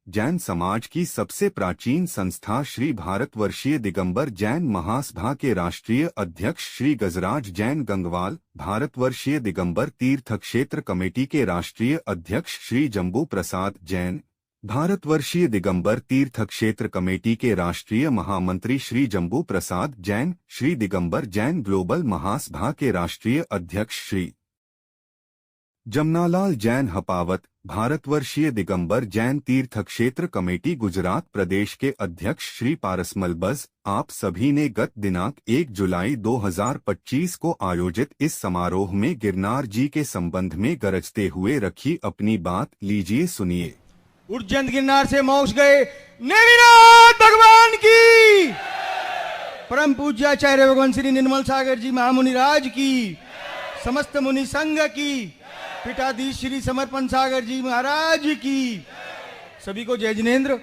जैन समाज की सबसे प्राचीन संस्था श्री भारतवर्षीय दिगंबर जैन महासभा के राष्ट्रीय अध्यक्ष श्री गजराज जैन गंगवाल, भारतवर्षीय दिगंबर तीर्थ क्षेत्र कमेटी के राष्ट्रीय अध्यक्ष श्री जम्बू प्रसाद जैन, भारतवर्षीय दिगंबर तीर्थ क्षेत्र कमेटी के राष्ट्रीय महामंत्री श्री जम्बू प्रसाद जैन, श्री दिगंबर जैन ग्लोबल महासभा के राष्ट्रीय अध्यक्ष श्री जमनालाल जैन हपावत, भारतवर्षीय दिगंबर जैन तीर्थ क्षेत्र कमेटी गुजरात प्रदेश के अध्यक्ष श्री पारसमल बज, आप सभी ने गत दिनांक 1 जुलाई 2025 को आयोजित इस समारोह में गिरनार जी के संबंध में गरजते हुए रखी अपनी बात। लीजिए सुनिए। उज्जैन गिरनार से मोक्ष गए नेमिनाथ भगवान की, परम पूज्य आचार्य भगवान श्री निर्मल सागर जी महामुनि राज की, समस्त मुनि संघ की, पीठाधीश श्री समर्पण सागर जी महाराज की, सभी को जय जिनेन्द्र।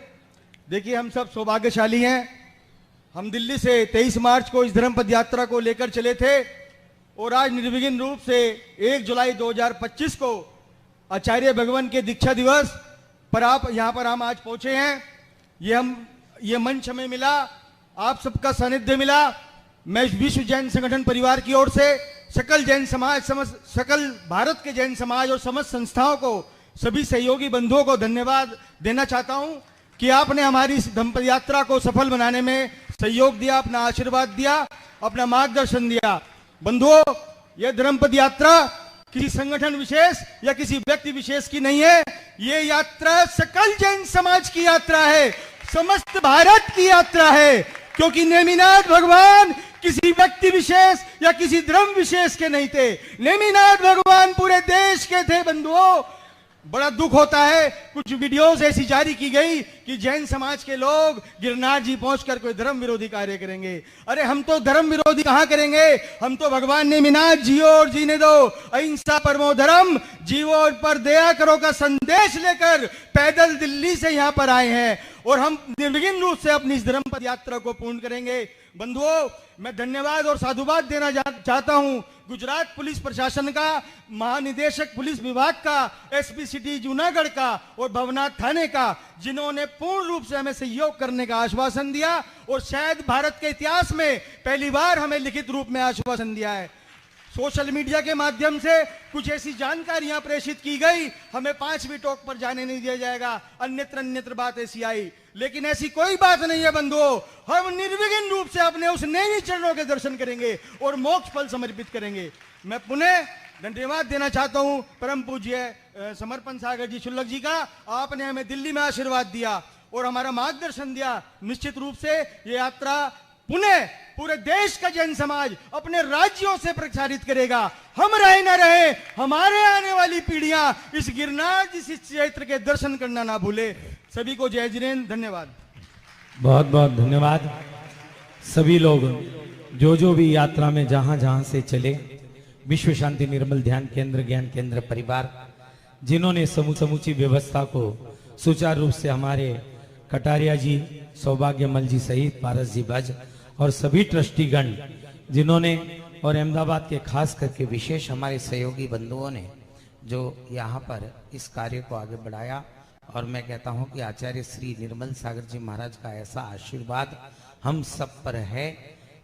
देखिए, हम सब सौभाग्यशाली हैं। हम दिल्ली से 23 मार्च को इस धर्म पद यात्रा को लेकर चले थे और आज निर्विघ्न रूप से 1 जुलाई 2025 को आचार्य भगवान के दीक्षा दिवस पर यहाँ पर हम आज पहुंचे हैं। ये मंच हमें मिला, आप सबका सानिध्य मिला। मैं विश्व जैन संगठन परिवार की ओर से सकल जैन समाज, सकल भारत के जैन समाज और समस्त संस्थाओं को, सभी सहयोगी बंधुओं को धन्यवाद देना चाहता हूं कि आपने हमारी इस धम्म यात्रा को सफल बनाने में सहयोग दिया, अपना आशीर्वाद दिया, अपना मार्गदर्शन दिया। बंधुओं, यह धर्मपद यात्रा किसी संगठन विशेष या किसी व्यक्ति विशेष की नहीं है। ये यात्रा सकल जैन समाज की यात्रा है, समस्त भारत की यात्रा है, क्योंकि नेमिनाथ भगवान किसी व्यक्ति विशेष या किसी धर्म विशेष के नहीं थे। नेमिनाथ भगवान पूरे देश के थे। बंधुओं, बड़ा दुख होता है, कुछ वीडियोस ऐसी जारी की गई कि जैन समाज के लोग गिरनार जी पहुंचकर कोई धर्म विरोधी कार्य करेंगे। अरे हम तो धर्म विरोधी कहां करेंगे, हम तो भगवान नेमिनाथ जियो और जीने दो, अहिंसा परमो धर्म, जीवो और पर दया करो का संदेश लेकर पैदल दिल्ली से यहां पर आए हैं और हम निर्विघ्न रूप से अपनी इस धर्म पद यात्रा को पूर्ण करेंगे। बंधुओं, मैं धन्यवाद और साधुवाद देना चाहता हूं गुजरात पुलिस प्रशासन का, महानिदेशक पुलिस विभाग का, एसपी सिटी जूनागढ़ का और भवनाथ थाने का, जिन्होंने पूर्ण रूप से हमें सहयोग करने का आश्वासन दिया और शायद भारत के इतिहास में पहली बार हमें लिखित रूप में आश्वासन दिया है। सोशल मीडिया के माध्यम से कुछ ऐसी जानकारियां प्रेषित की गई, हमें 5वीं टोक पर जाने नहीं दिया जाएगा, अन्यत्र बात ऐसी आई, लेकिन ऐसी कोई बात नहीं है बंधुओं। हम निर्विघ्न रूप से अपने उस नेमी चरणों के दर्शन करेंगे और मोक्ष फल समर्पित करेंगे। मैं पुनः धन्यवाद देना चाहता हूं परम पूज्य समर्पण सागर जी शुल्लक जी का। आपने हमें दिल्ली में आशीर्वाद दिया और हमारा मार्गदर्शन दिया। निश्चित रूप से ये यात्रा पुनः पूरे देश का जैन समाज अपने राज्यों से प्रचारित करेगा। हम रहे न रहे, हमारे आने वाली पीढ़ियां इस गिरनार जिस क्षेत्र के दर्शन करना ना भूले। सभी को जय जिनेन्द्र, धन्यवाद। बहुत बहुत धन्यवाद। सभी लोग जो भी यात्रा में जहां जहां से चले, विश्व शांति निर्मल ध्यान केंद्र, ज्ञान केंद्र परिवार, जिन्होंने समूची व्यवस्था को सुचारू रूप से, हमारे कटारिया जी, सौभाग्यमल जी सहित पारस जी भज और सभी ट्रस्टीगण जिन्होंने, और अहमदाबाद के खास करके विशेष हमारे सहयोगी बंधुओं ने जो यहाँ पर इस कार्य को आगे बढ़ाया। और मैं कहता हूँ कि आचार्य श्री निर्मल सागर जी महाराज का ऐसा आशीर्वाद हम सब पर है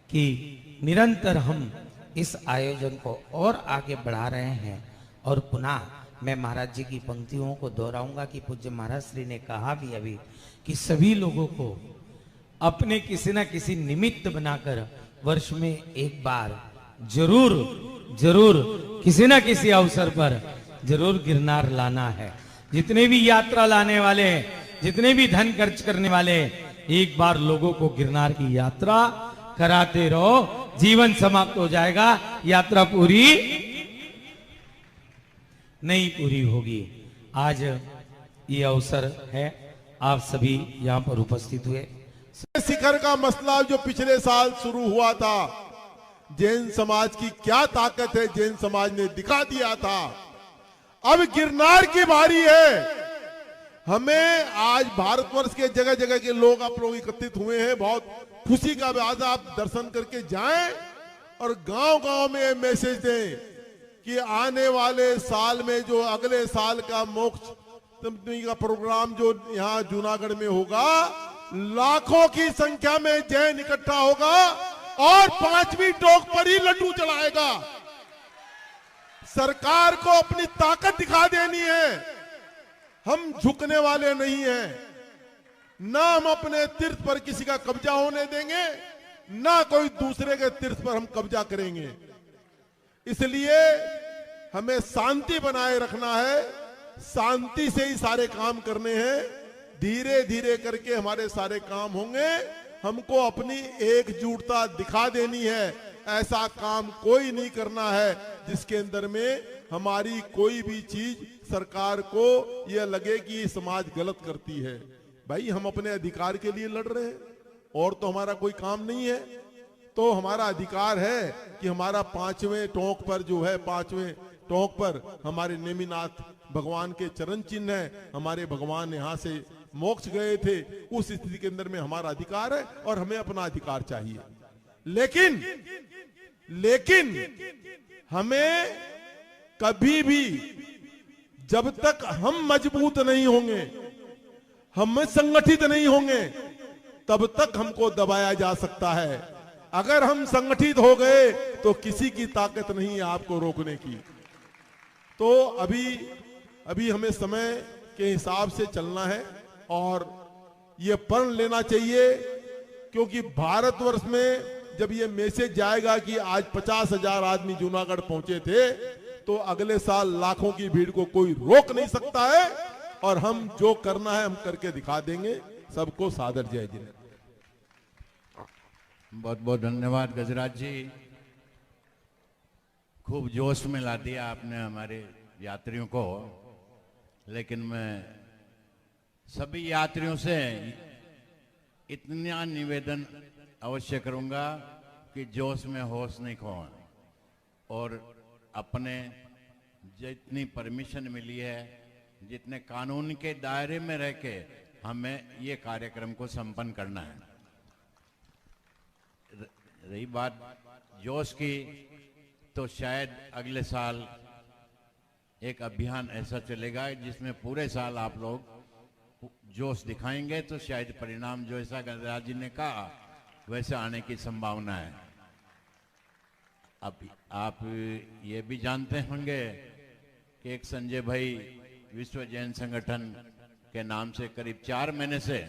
कि निरंतर हम इस आयोजन को और आगे बढ़ा रहे हैं। और पुनः मैं महाराज जी की पंक्तियों को दोहराऊंगा कि पूज्य महाराज श्री ने कहा भी अभी कि सभी लोगों को अपने किसी न किसी निमित्त बनाकर वर्ष में एक बार जरूर किसी न किसी अवसर पर जरूर गिरनार लाना है। जितने भी यात्रा लाने वाले हैं, जितने भी धन खर्च करने वाले हैं, एक बार लोगों को गिरनार की यात्रा कराते रहो। जीवन समाप्त हो जाएगा, यात्रा पूरी नहीं पूरी होगी। आज ये अवसर है, आप सभी यहाँ पर उपस्थित हुए। शिखर का मसला जो पिछले साल शुरू हुआ था, जैन समाज की क्या ताकत है जैन समाज ने दिखा दिया था। अब गिरनार की बारी है। हमें आज भारतवर्ष के जगह जगह के लोग, आप लोग एकत्रित हुए हैं, बहुत खुशी का बात है। आप दर्शन करके जाएं और गांव गांव में मैसेज दें कि आने वाले साल में जो अगले साल का मोक्ष सप्तमी का प्रोग्राम जो यहाँ जूनागढ़ में होगा, लाखों की संख्या में जैन इकट्ठा होगा और 5वीं टोक पर ही लड्डू चढ़ाएगा। सरकार को अपनी ताकत दिखा देनी है। हम झुकने वाले नहीं हैं, ना हम अपने तीर्थ पर किसी का कब्जा होने देंगे, ना कोई दूसरे के तीर्थ पर हम कब्जा करेंगे। इसलिए हमें शांति बनाए रखना है, शांति से ही सारे काम करने हैं। धीरे धीरे करके हमारे सारे काम होंगे। हमको अपनी एकजुटता दिखा देनी है। ऐसा काम कोई नहीं करना है जिसके अंदर में हमारी कोई भी चीज सरकार को यह लगे कि ये समाज गलत करती है। भाई हम अपने अधिकार के लिए लड़ रहे हैं और तो हमारा कोई काम नहीं है। तो हमारा अधिकार है कि हमारा 5वें टोंक पर जो है, 5वें टोंक पर हमारे नेमिनाथ भगवान के चरण चिन्ह है। हमारे भगवान यहाँ से मोक्ष गए थे, उस स्थिति के अंदर में हमारा अधिकार है और हमें अपना अधिकार चाहिए। लेकिन हमें कभी भी, जब तक हम मजबूत नहीं होंगे, हम संगठित नहीं होंगे, तब तक हमको दबाया जा सकता है। अगर हम संगठित हो गए तो किसी की ताकत नहीं है आपको रोकने की। तो अभी हमें समय के हिसाब से चलना है और ये प्रण लेना चाहिए, क्योंकि भारतवर्ष में जब ये मैसेज जाएगा कि आज 50,000 आदमी जूनागढ़ पहुंचे थे, तो अगले साल लाखों की भीड़ को कोई रोक नहीं सकता है। और हम जो करना है हम करके दिखा देंगे। सबको सादर जय जिनेन्द्र। बहुत बहुत धन्यवाद गजराज जी। खूब जोश में ला दिया आपने हमारे यात्रियों को। लेकिन मैं सभी यात्रियों से इतना निवेदन अवश्य करूंगा कि जोश में होश नहीं खोएं और अपने जितनी परमिशन मिली है, जितने कानून के दायरे में रह के हमें ये कार्यक्रम को संपन्न करना है। रही बात जोश की, तो शायद अगले साल एक अभियान ऐसा चलेगा जिसमें पूरे साल आप लोग जोश दिखाएंगे, तो शायद परिणाम जो ऐसा गजराज जी ने कहा वैसे आने की संभावना है। अब आप ये भी जानते होंगे कि एक संजय भाई विश्व जैन संगठन के नाम से करीब 4 महीने से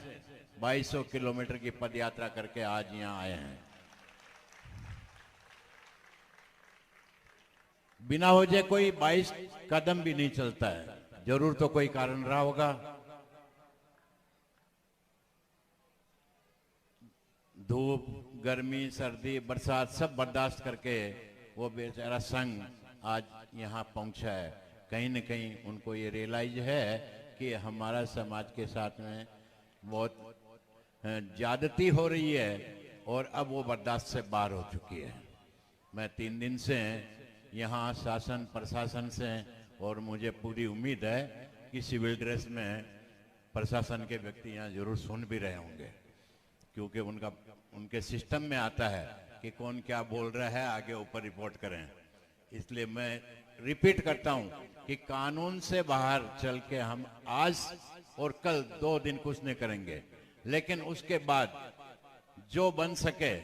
2200 किलोमीटर की पद यात्रा करके आज यहाँ आए हैं। बिना वजह कोई 22 कदम भी नहीं चलता है, जरूर तो कोई कारण रहा होगा। धूप, गर्मी, सर्दी, बरसात सब बर्दाश्त करके वो बेचारा संघ आज यहाँ पहुंचा है। कहीं न कहीं उनको ये रियलाइज है कि हमारा समाज के साथ में बहुत ज्यादती हो रही है और अब वो बर्दाश्त से बाहर हो चुकी है। मैं 3 दिन से यहाँ शासन प्रशासन से, और मुझे पूरी उम्मीद है कि सिविल ड्रेस में प्रशासन के व्यक्ति यहाँ जरूर सुन भी रहे होंगे, क्योंकि उनके सिस्टम में आता है कि कौन क्या बोल रहा है, आगे ऊपर रिपोर्ट करें। इसलिए मैं रिपीट करता हूं कि कानून से बाहर चल के हम आज और कल 2 दिन कुछ नहीं करेंगे, लेकिन उसके बाद जो बन सके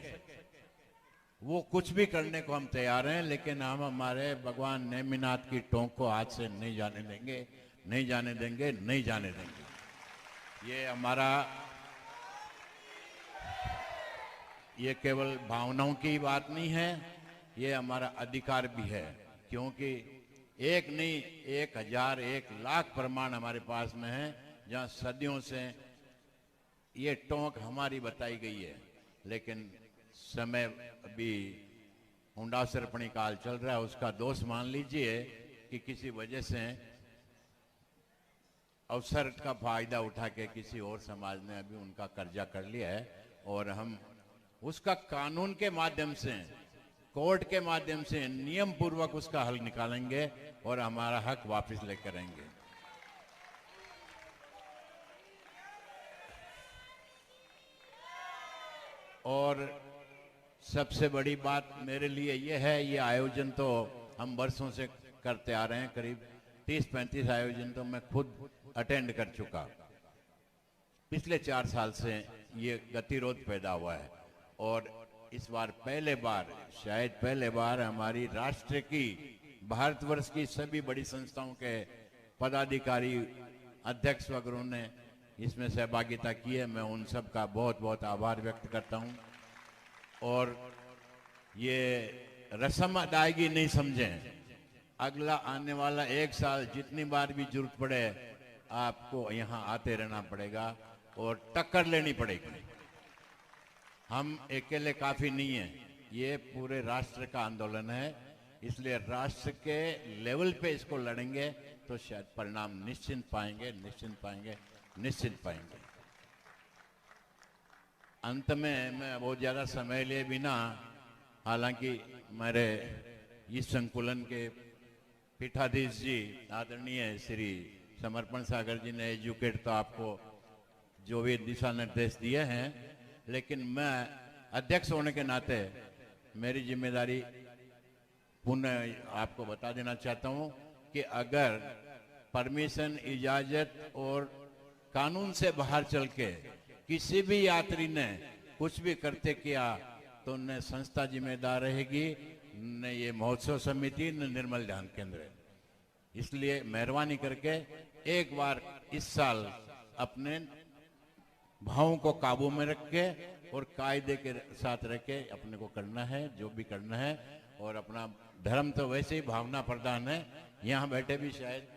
वो कुछ भी करने को हम तैयार हैं। लेकिन हम हमारे भगवान नेमिनाथ की टोंक को आज से नहीं जाने देंगे, नहीं जाने देंगे, नहीं जाने देंगे। ये हमारा, ये केवल भावनाओं की बात नहीं है, ये हमारा अधिकार भी है। क्योंकि एक नहीं 1000 1 लाख प्रमाण हमारे पास में है, जहां सदियों से ये टोंक हमारी बताई गई है। लेकिन समय अभी हुंडासरपणी काल चल रहा है, उसका दोष मान लीजिए कि किसी वजह से अवसर का फायदा उठा के किसी और समाज ने अभी उनका कर्जा कर लिया है, और हम उसका कानून के माध्यम से, कोर्ट के माध्यम से नियम पूर्वक उसका हल निकालेंगे और हमारा हक वापस लेकर आएंगे। और सबसे बड़ी बात मेरे लिए ये है, ये आयोजन तो हम वर्षों से करते आ रहे हैं, करीब 30-35 आयोजन तो मैं खुद अटेंड कर चुका। पिछले 4 साल से ये गतिरोध पैदा हुआ है और इस बार शायद पहले बार हमारी राष्ट्र की, भारतवर्ष की सभी बड़ी संस्थाओं के पदाधिकारी, अध्यक्ष वगैरह ने इसमें सहभागिता की है। मैं उन सब का बहुत बहुत आभार व्यक्त करता हूं। और ये रस्म अदायगी नहीं समझें, अगला आने वाला 1 साल जितनी बार भी जरूरत पड़े आपको यहाँ आते रहना पड़ेगा और टक्कर लेनी पड़ेगी। हम अकेले काफी नहीं है, ये पूरे राष्ट्र का आंदोलन है, इसलिए राष्ट्र के लेवल पे इसको लड़ेंगे तो शायद परिणाम निश्चित पाएंगे। अंत में मैं बहुत ज्यादा समय लिए बिना, हालांकि मेरे इस संकुलन के पीठाधीश जी आदरणीय श्री समर्पण सागर जी ने एजुकेट तो आपको जो भी दिशा निर्देश दिए हैं, लेकिन मैं अध्यक्ष होने के नाते मेरी जिम्मेदारी पुनः आपको बता देना चाहता हूं कि अगर परमिशन, इजाजत और कानून से बाहर चल के किसी भी यात्री ने कुछ भी करते किया तो न संस्था जिम्मेदार रहेगी, न ये महोत्सव समिति, न निर्मल ध्यान केंद्र। इसलिए मेहरबानी करके एक बार इस साल अपने भावों को काबू में रख के और कायदे के साथ रख के अपने को करना है जो भी करना है। और अपना धर्म तो वैसे ही भावना प्रधान है, यहाँ बैठे भी शायद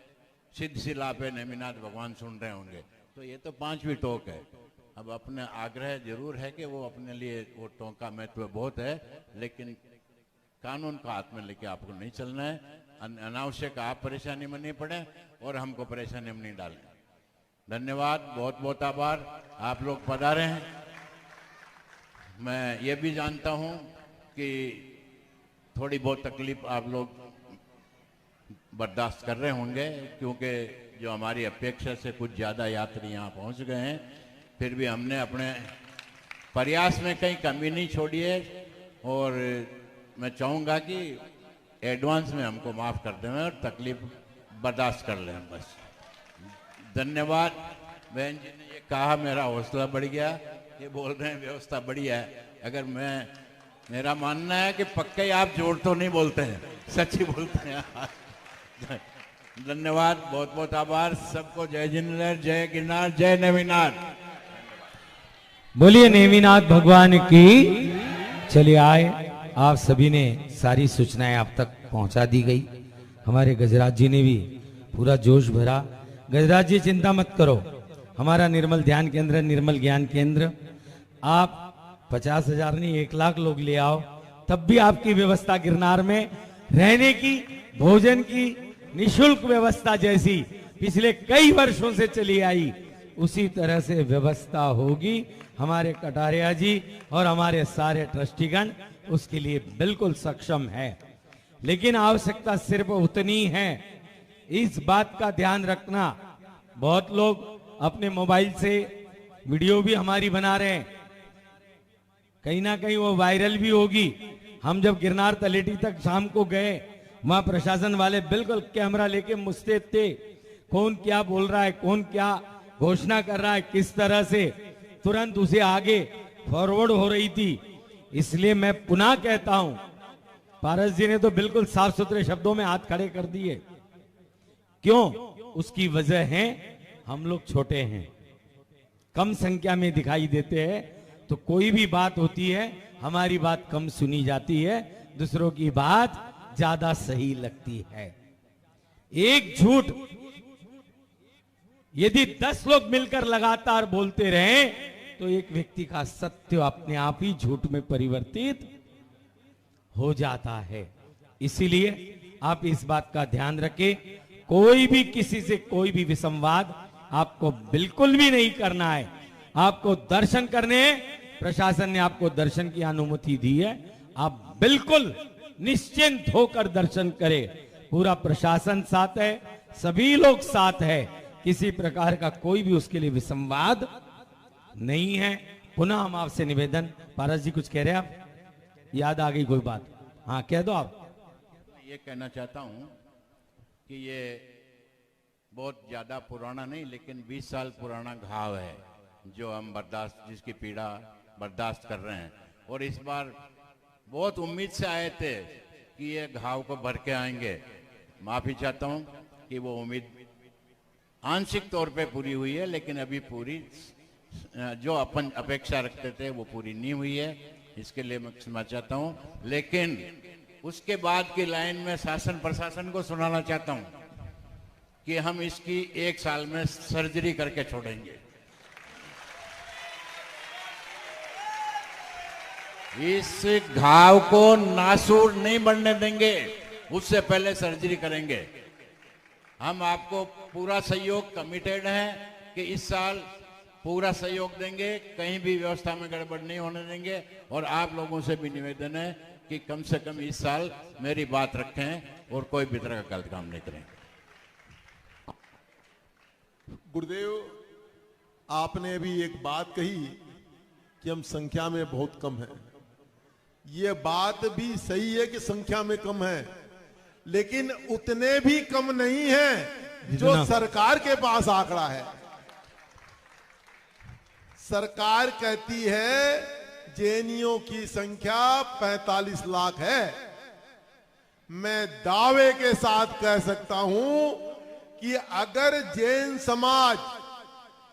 सिद्ध शिला पे नेमिनाथ भगवान सुन रहे होंगे, तो ये तो 5वीं टोक है। अब अपने आग्रह जरूर है कि वो अपने लिए वो टोक का महत्व बहुत है, लेकिन कानून का हाथ में लेके आपको नहीं चलना है। अनावश्यक आप परेशानी में नहीं पड़े और हमको परेशानी में नहीं डालें। धन्यवाद, बहुत बहुत आभार, आप लोग पधारे हैं। मैं ये भी जानता हूं कि थोड़ी बहुत तकलीफ आप लोग बर्दाश्त कर रहे होंगे, क्योंकि जो हमारी अपेक्षा से कुछ ज़्यादा यात्री यहाँ पहुँच गए हैं। फिर भी हमने अपने प्रयास में कहीं कमी नहीं छोड़ी है और मैं चाहूँगा कि एडवांस में हमको माफ़ कर दें और तकलीफ बर्दाश्त कर लें बस। धन्यवाद। बहन जी ने ये कहा, मेरा हौसला बढ़ गया। ये बोल रहे हैं व्यवस्था बढ़िया है। अगर मेरा मानना है कि पक्के आप जोड़ तो नहीं बोलते हैं, सच्ची बोलते हैं। धन्यवाद, बहुत बहुत आभार सबको। जय जिनेन्द्र, जय गिरनार, जय नेमिनाथ। बोलिए नेमिनाथ भगवान की। चलिए आए, आप सभी ने सारी सूचनाएं आप तक पहुंचा दी गई। हमारे गजराज जी ने भी पूरा जोश भरा। गजराज जी चिंता मत करो, हमारा निर्मल ध्यान केंद्र, निर्मल ज्ञान केंद्र, आप 50,000 नहीं 1 लाख लोग ले आओ, तब भी आपकी व्यवस्था गिरनार में रहने की, भोजन की निशुल्क व्यवस्था जैसी पिछले कई वर्षों से चली आई, उसी तरह से व्यवस्था होगी। हमारे कटारिया जी और हमारे सारे ट्रस्टीगण उसके लिए बिल्कुल सक्षम है। लेकिन आवश्यकता सिर्फ उतनी है, इस बात का ध्यान रखना। बहुत लोग अपने मोबाइल से वीडियो भी हमारी बना रहे हैं, कहीं ना कहीं वो वायरल भी होगी। हम जब गिरनार तलेटी तक शाम को गए, वहां प्रशासन वाले बिल्कुल कैमरा लेके मुस्तैद थे, कौन क्या बोल रहा है, कौन क्या घोषणा कर रहा है, किस तरह से तुरंत उसे आगे फॉरवर्ड हो रही थी। इसलिए मैं पुनः कहता हूं, पारस जी ने तो बिल्कुल साफ सुथरे शब्दों में हाथ खड़े कर दिए। क्यों? उसकी वजह है हम लोग छोटे हैं, कम संख्या में दिखाई देते हैं, तो कोई भी बात होती है हमारी बात कम सुनी जाती है, दूसरों की बात ज्यादा सही लगती है। एक झूठ यदि 10 लोग मिलकर लगातार बोलते रहे तो एक व्यक्ति का सत्य अपने आप ही झूठ में परिवर्तित हो जाता है। इसीलिए आप इस बात का ध्यान रखें, कोई भी किसी से कोई भी विसंवाद आपको बिल्कुल भी नहीं करना है। आपको दर्शन करने, प्रशासन ने आपको दर्शन की अनुमति दी है, आप बिल्कुल निश्चिंत होकर दर्शन करें। पूरा प्रशासन साथ है, सभी लोग साथ है, किसी प्रकार का कोई भी उसके लिए विसंवाद नहीं है। पुनः हम आपसे निवेदन, पारस जी कुछ कह रहे हैं आप? याद आ गई कोई बात? हाँ कह दो आप। ये कहना चाहता हूं कि ये बहुत ज़्यादा पुराना नहीं, लेकिन 20 साल पुराना घाव है जो हम जिसकी पीड़ा बर्दाश्त कर रहे हैं। और इस बार बहुत उम्मीद से आए थे कि ये घाव को भर के आएंगे। माफ़ी चाहता हूँ कि वो उम्मीद आंशिक तौर पे पूरी हुई है, लेकिन अभी पूरी जो अपन अपेक्षा रखते थे वो पूरी नहीं हुई है। इसके लिए मैं क्षमा चाहता हूँ। लेकिन उसके बाद की लाइन में शासन प्रशासन को सुनाना चाहता हूँ कि हम इसकी 1 साल में सर्जरी करके छोड़ेंगे। इस घाव को नासूर नहीं बढ़ने देंगे, उससे पहले सर्जरी करेंगे। हम आपको पूरा सहयोग कमिटेड हैं कि इस साल पूरा सहयोग देंगे, कहीं भी व्यवस्था में गड़बड़ नहीं होने देंगे। और आप लोगों से भी निवेदन है कि कम से कम इस साल मेरी बात रखें और कोई भी तरह का गलत काम नहीं करें। गुरुदेव, आपने अभी एक बात कही कि हम संख्या में बहुत कम हैं। ये बात भी सही है कि संख्या में कम है, लेकिन उतने भी कम नहीं है जो सरकार के पास आंकड़ा है। सरकार कहती है जैनियों की संख्या 45 लाख है। मैं दावे के साथ कह सकता हूं कि अगर जैन समाज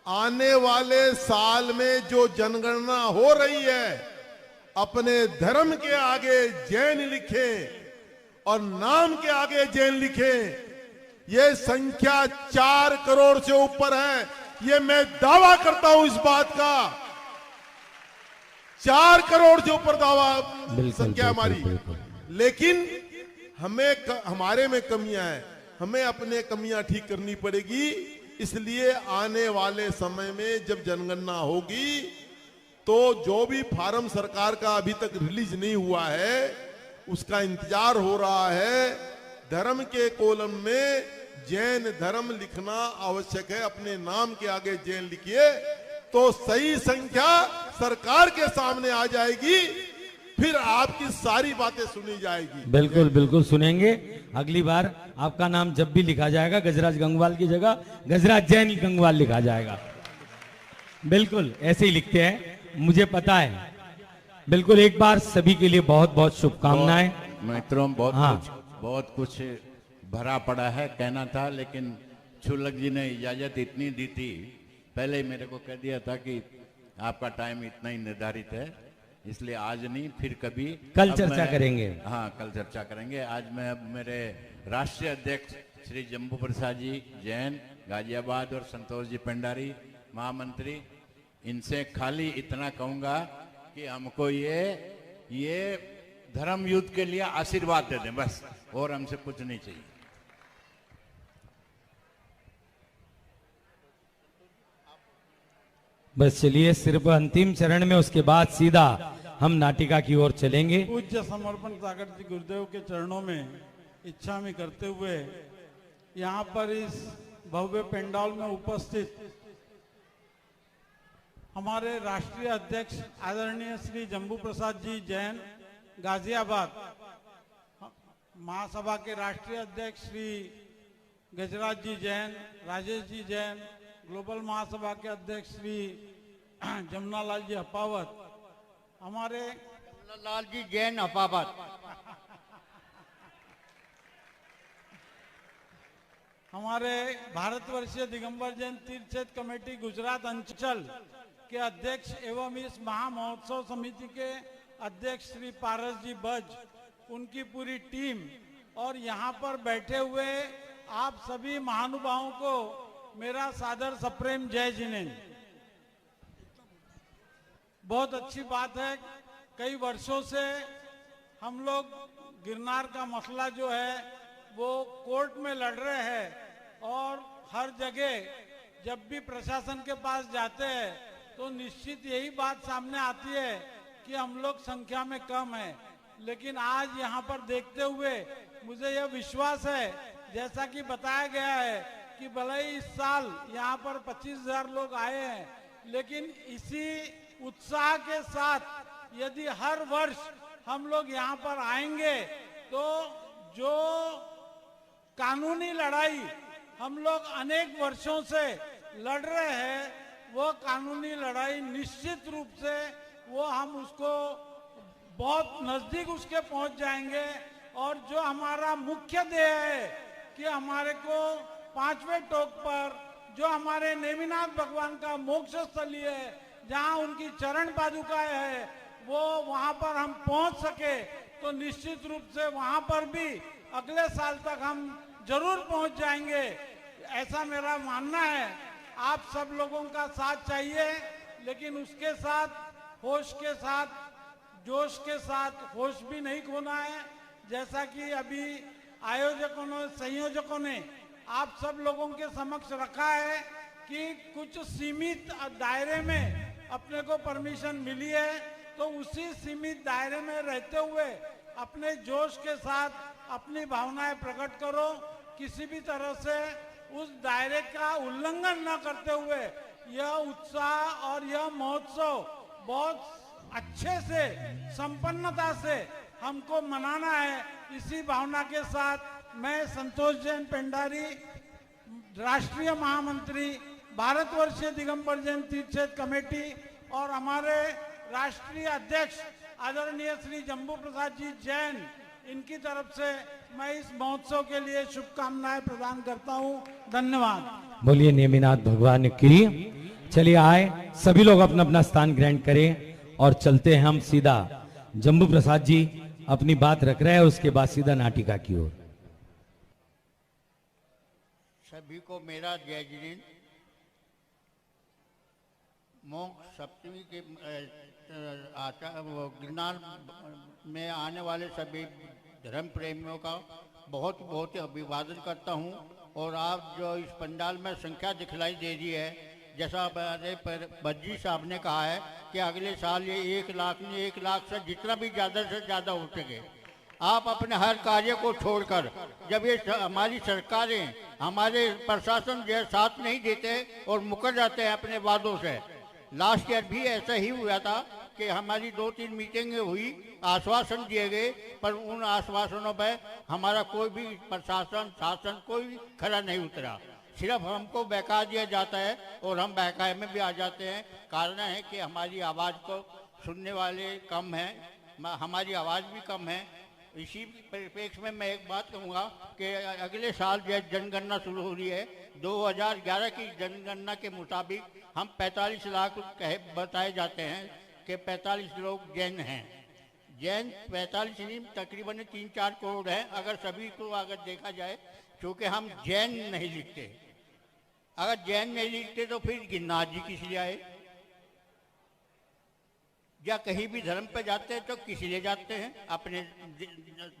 आने वाले साल में जो जनगणना हो रही है अपने धर्म के आगे जैन लिखे और नाम के आगे जैन लिखे, ये संख्या 4 करोड़ से ऊपर है। ये मैं दावा करता हूं इस बात का। 4 करोड़ से ऊपर दावा संख्या हमारी। लेकिन हमारे में कमियां हैं, हमें अपने कमियां ठीक करनी पड़ेगी। इसलिए आने वाले समय में जब जनगणना होगी तो जो भी फार्म सरकार का अभी तक रिलीज नहीं हुआ है उसका इंतजार हो रहा है। धर्म के कॉलम में जैन धर्म लिखना आवश्यक है। अपने नाम के आगे जैन लिखिए तो सही संख्या सरकार के सामने आ जाएगी, फिर आपकी सारी बातें सुनी जाएगी। बिल्कुल बिल्कुल सुनेंगे। अगली बार आपका नाम जब भी लिखा जाएगा गजराज गंगवाल की जगह गजराज जैन गंगवाल लिखा जाएगा। बिल्कुल ऐसे ही लिखते हैं, मुझे पता है। बिल्कुल, एक बार सभी के लिए बहुत बहुत शुभकामनाएं। मित्रों, बहुत कुछ भरा पड़ा है, कहना था, लेकिन छुलक जी ने इजाजत इतनी दी थी, पहले ही मेरे को कह दिया था कि आपका टाइम इतना ही निर्धारित है, इसलिए आज नहीं फिर कभी कल चर्चा करेंगे। हाँ, कल चर्चा करेंगे। आज मैं अब मेरे राष्ट्रीय अध्यक्ष श्री जम्बू प्रसाद जी जैन गाजियाबाद और संतोष जी पेंडारी महामंत्री, इनसे खाली इतना कहूंगा कि हमको ये धर्म युद्ध के लिए आशीर्वाद दे दें बस, और हमसे कुछ नहीं चाहिए। बस चलिए, सिर्फ अंतिम चरण में, उसके बाद सीधा हम नाटिका की ओर चलेंगे। पूज्य समर्पण सागर जी गुरुदेव के चरणों में इच्छा में करते हुए यहाँ पर इस भव्य पंडाल में उपस्थित हमारे राष्ट्रीय अध्यक्ष आदरणीय श्री जम्बू प्रसाद जी जैन गाजियाबाद, महासभा के राष्ट्रीय अध्यक्ष श्री गजराज जी जैन, राजेश जी जैन, ग्लोबल महासभा के अध्यक्ष श्री जमुनालाल जी अपावत, हमारे लाल जी जैन अपावत, हमारे भारतवर्षीय दिगंबर जैन तीर्थ क्षेत्र कमेटी गुजरात अंचल के अध्यक्ष एवं इस महामहोत्सव समिति के अध्यक्ष श्री पारस जी बज, उनकी पूरी टीम, और यहाँ पर बैठे हुए आप सभी महानुभावों को मेरा सादर सप्रेम जय जिनेन्द्र। बहुत अच्छी बात है, कई वर्षों से हम लोग गिरनार का मसला जो है वो कोर्ट में लड़ रहे हैं, और हर जगह जब भी प्रशासन के पास जाते हैं तो निश्चित यही बात सामने आती है कि हम लोग संख्या में कम है। लेकिन आज यहाँ पर देखते हुए मुझे यह विश्वास है, जैसा कि बताया गया है कि भले ही इस साल यहाँ पर 25,000 लोग आए हैं, लेकिन इसी उत्साह के साथ यदि हर वर्ष हम लोग यहाँ पर आएंगे तो जो कानूनी लड़ाई हम लोग अनेक वर्षों से लड़ रहे हैं, वो कानूनी लड़ाई निश्चित रूप से वो हम उसको बहुत नजदीक उसके पहुंच जाएंगे। और जो हमारा मुख्य ध्येय है कि हमारे को 5वें टोक पर जो हमारे नेमिनाथ भगवान का मोक्ष स्थली है, जहां उनकी चरण पादुकाएं है, वो वहां पर हम पहुंच सके तो निश्चित रूप से वहां पर भी अगले साल तक हम जरूर पहुंच जाएंगे, ऐसा मेरा मानना है। आप सब लोगों का साथ चाहिए, लेकिन उसके साथ होश के साथ, जोश के साथ होश भी नहीं खोना है। जैसा कि अभी आयोजकों ने, संयोजकों ने आप सब लोगों के समक्ष रखा है कि कुछ सीमित दायरे में अपने को परमिशन मिली है, तो उसी सीमित दायरे में रहते हुए अपने जोश के साथ अपनी भावनाएं प्रकट करो। किसी भी तरह से उस दायरे का उल्लंघन न करते हुए यह उत्साह और यह महोत्सव बहुत अच्छे से, संपन्नता से हमको मनाना है। इसी भावना के साथ मैं संतोष जैन पेंडारी, राष्ट्रीय महामंत्री भारतवर्षीय दिगंबर जैन तीर्थ क्षेत्र कमेटी और हमारे राष्ट्रीय अध्यक्ष आदरणीय श्री जम्बू प्रसाद जी जैन, इनकी तरफ से मैं इस महोत्सव के लिए शुभकामनाएं प्रदान करता हूं। धन्यवाद। बोलिए नेमिनाथ भगवान की। चलिए आए सभी लोग अपना अपना स्थान ग्रहण करें और चलते हैं हम सीधा। जम्बू प्रसाद जी अपनी बात रख रहे हैं, उसके बाद सीधा नाटिका की ओर। सभी को मेरा जय जिनेन्द्र। मोक्ष सप्तमी के गिरनार में आने वाले सभी धर्म प्रेमियों का बहुत बहुत अभिवादन करता हूं। और आप जो इस पंडाल में संख्या दिखलाई दे रही है, जैसा हमारे बज्जी साहब ने कहा है कि अगले साल ये 1 लाख नहीं, 1 लाख से जितना भी ज़्यादा से ज़्यादा हो सके, आप अपने हर कार्य को छोड़कर, जब ये हमारी सरकारें, हमारे प्रशासन जो साथ नहीं देते और मुकर जाते हैं अपने वादों से। लास्ट ईयर भी ऐसा ही हुआ था कि हमारी 2-3 मीटिंगें हुई, आश्वासन दिए गए, पर उन आश्वासनों पर हमारा कोई भी प्रशासन, शासन कोई भी खरा नहीं उतरा। सिर्फ हमको बहका दिया जाता है और हम बहकाए में भी आ जाते हैं। कारण है कि हमारी आवाज़ को सुनने वाले कम हैं, हमारी आवाज़ भी कम है। इसी परिप्रेक्ष्य में मैं एक बात कहूँगा कि अगले साल जो जनगणना शुरू हो रही है, 2011 की जनगणना के मुताबिक हम 45 लाख बताए जाते हैं कि 45 लोग जैन हैं। जैन 45 नहीं, तकरीबन 3-4 करोड़ हैं अगर सभी को अगर देखा जाए, क्योंकि हम जैन नहीं लिखते। अगर जैन नहीं लिखते तो फिर गिरनार जी किस लिए आए? या कहीं भी धर्म पे जाते हैं तो किस लिए जाते हैं? अपने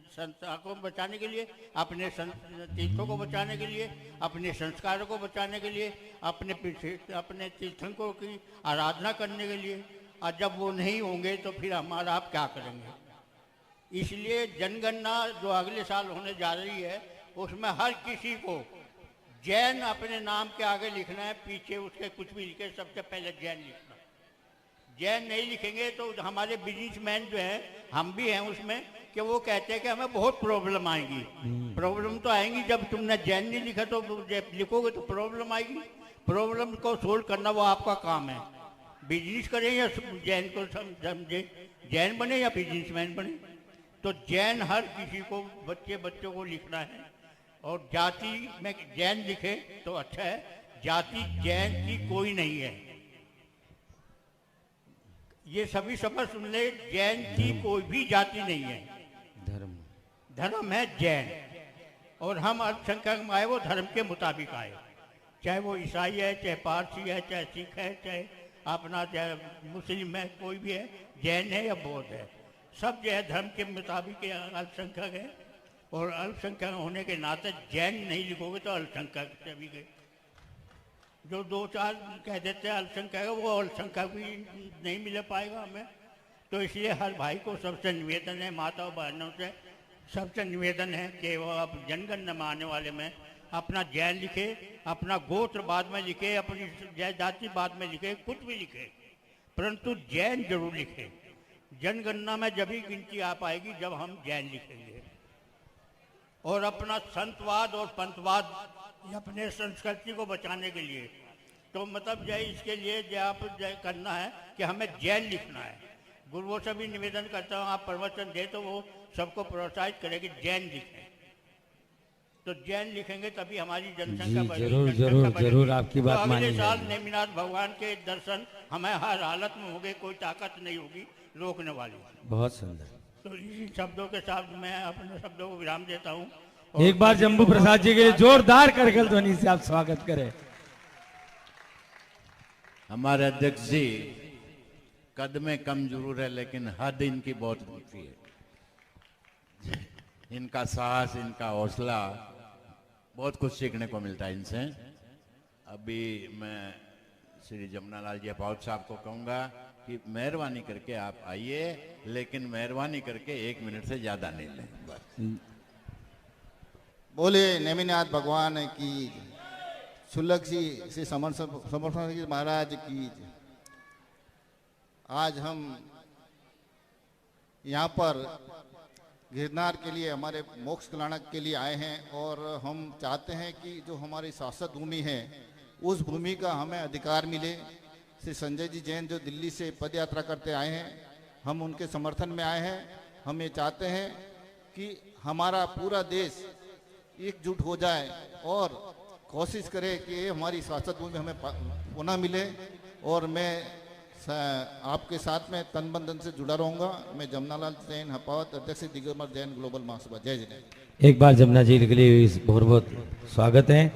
संस्था को बचाने के लिए, अपने तीर्थों को बचाने के लिए, अपने संस्कारों को बचाने के लिए, अपने तीर्थंकरों की आराधना करने के लिए। और जब वो नहीं होंगे तो फिर हमारा आप क्या करेंगे? इसलिए जनगणना जो अगले साल होने जा रही है, उसमें हर किसी को जैन अपने नाम के आगे लिखना है, पीछे उसके कुछ भी लिखे, सबसे पहले जैन लिखना। जैन नहीं लिखेंगे तो हमारे बिजनेसमैन जो हैं, हम भी हैं उसमें, कि वो कहते हैं कि हमें बहुत प्रॉब्लम आएगी। प्रॉब्लम तो आएंगी, जब तुमने जैन नहीं लिखा तो लिखोगे तो प्रॉब्लम आएगी। प्रॉब्लम को सोल्व करना वो आपका काम है। बिजनेस करें या जैन को समझे, जैन बने या बिजनेसमैन बने, तो जैन हर किसी को, बच्चों को लिखना है। और जाति में जैन लिखे तो अच्छा है, जाति जैन की कोई नहीं है। ये सभी शपथ सुन ले, जैन की कोई भी जाति नहीं है, धर्म है जैन। और हम अल्पसंख्यक में आए, वो धर्म के मुताबिक आए, चाहे वो ईसाई है, चाहे पारसी है, चाहे सिख है, चाहे अपना चाहे मुस्लिम है, कोई भी है, जैन है या बौद्ध है, सब जो है धर्म के मुताबिक अल्पसंख्यक है। और अल्पसंख्यक होने के नाते जैन नहीं लिखोगे तो अल्पसंख्यक से भी गए। जो 2-4 कह देते हैं अल्पसंख्यक, वो अल्पसंख्यक भी नहीं मिल पाएगा हमें। तो इसलिए हर भाई को सबसे निवेदन है, माता और बहनों से सबसे निवेदन है कि वो अब जनगणना में आने वाले में अपना जैन लिखे, अपना गोत्र बाद में लिखे, अपनी जाति बाद में लिखे, कुछ भी लिखे, परंतु जैन जरूर लिखे। जनगणना में जब ही गिनती आ पाएगी जब हम जैन लिखेंगे। और अपना संतवाद और पंथवाद ये अपने संस्कृति को बचाने के लिए। तो मतलब जय इसके लिए जय आप जय करना है कि हमें जैन लिखना है। गुरुओं से भी निवेदन करता हूँ आप प्रवचन दे तो वो सबको प्रोत्साहित करें कि जैन लिखें। तो जैन लिखेंगे तभी हमारी जनसंख्या जी, बढ़ेगी, जरूर जनसंख्या जरूर बढ़ेगी। जरूर आपकी तो बात अगले मानी साल जाएगी। नेमिनाथ भगवान के दर्शन हमें हर हालत में होंगे, कोई ताकत नहीं होगी रोकने वाली। बहुत सुंदर। तो इसी शब्दों के साथ मैं अपने शब्दों को विराम देता हूँ। एक बार जम्बू प्रसाद जी के लिए जोरदार करकल ध्वनि से आप स्वागत करें। हमारे अध्यक्ष जी कद में कम जरूर है लेकिन हद इनकी बहुत ऊंची है। इनका साहस, इनका हौसला, बहुत कुछ सीखने को मिलता है इनसे। अभी मैं श्री जमुनालाल जी अपाउत साहब को कहूंगा कि मेहरबानी करके आप आइए, लेकिन मेहरबानी करके 1 मिनट से ज्यादा नहीं लें बस। बोले नेमिनाथ भगवान की, शुल्लक जी श्री समर्पण जी महाराज की। आज हम यहाँ पर गिरनार के लिए, हमारे मोक्ष कल्याणक के लिए आए हैं और हम चाहते हैं कि जो हमारी शासक भूमि है उस भूमि का हमें अधिकार मिले। श्री संजय जी जैन जो दिल्ली से पद यात्रा करते आए हैं, हम उनके समर्थन में आए हैं। हम ये चाहते हैं कि हमारा पूरा देश एकजुट हो जाए और कोशिश करे कि हमारी शासक भूमि हमें पुनः मिले। और मैं आपके साथ में तन बन धन से जुड़ा रहूंगा। मैं जमुनालाल जैन हपावत, अध्यक्ष दिगंबर जैन ग्लोबल महासभा। जय जय। एक बार जमुना जी के लिए बहुत बहुत स्वागत है।